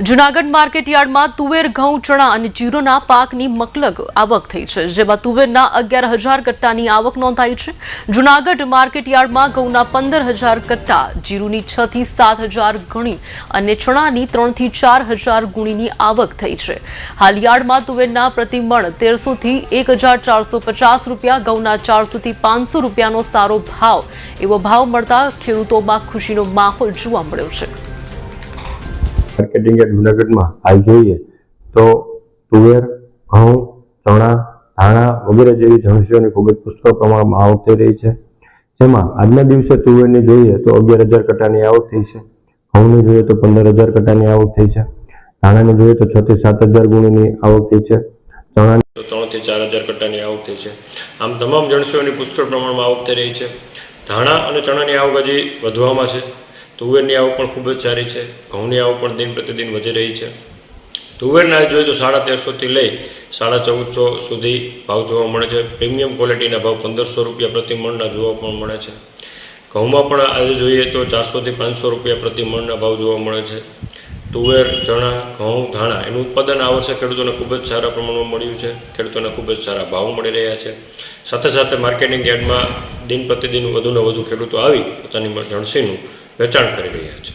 જૂનાગઢ માર્કેટયાર્ડમાં તુવેર, ઘઉં, ચણા અને જીરુના પાકની મકલક આવક થઈ છે, જેમાં તુવેરના 11,000 કટ્ટાની આવક નોંધાઈ છે। જૂનાગઢ માર્કેટયાર્ડમાં ઘઉંના 15,000 કટ્ટા, જીરુની 6 થી 7,000 ગુણી અને ચણાની 3 થી 4,000 ગુણીની આવક થઈ છે। હાલ યાર્ડમાં તુવેરના પ્રતિ મણ 1300 થી 1,450 રૂપિયા, ઘઉંના 400 થી 500 રૂપિયાનો સારો ભાવ એવો ભાવ મળતા ખેડૂતોમાં ખુશીનો માહોલ જોવા મળ્યો છે। मार्केटिंग जूनागढ़ में हाल જોઈએ तो तुवेर, घઉં, चणा, धाणा वगैरह જેવી જણસીઓની ખૂબ જ પુષ્કળ પ્રમાણમાં આવક થઈ રહી છે। જેમાં આજના દિવસે તુવેરની જોઈએ તો 11,000 કટ્ટાની આવક થઈ છે, ઘઉંની જોઈએ તો 15,000 કટ્ટાની આવક થઈ છે, ધાણાની જોઈએ તો 6 થી 7,000 ગુણીની આવક થઈ છે, ચણાની 3 થી 4,000 કટ્ટાની આવક થઈ છે। આમ તમામ જણસીઓની પુષ્કળ પ્રમાણમાં આવક થઈ રહી છે। ધાણા અને ચણાની આવક હજી વધવામાં છે। तुवेरनी आवक पण खूब ज सारी है, घऊनी आवक पण दिन प्रतिदिन वधी रही है। तुवेरना जोईए तो 1350 थी लई 1450 सुधी भाव जोवा मळे छे। प्रीमियम क्वॉलिटीना भाव 1500 रुपया प्रति मणना जोवा पण मळे छे। घऊमां पण आज जोईए तो 400 થી 500 रुपया प्रति मणना भाव जोवा मळे छे। तुवेर, चणा, घऊं, धाणा एनुं उत्पादन आ वर्षे खेडूतोने खूब ज सारा प्रमाणमां मळ्युं छे। खेडूतोने खूब ज सारा भाव मळी रह्या छे। साथे साथे मार्केटिंग यार्डमां दिन प्रतिदिन वधुने वधु खेडूतो आवी पोतानी जणसीनुं वेचाण કરી રહ્યા છે।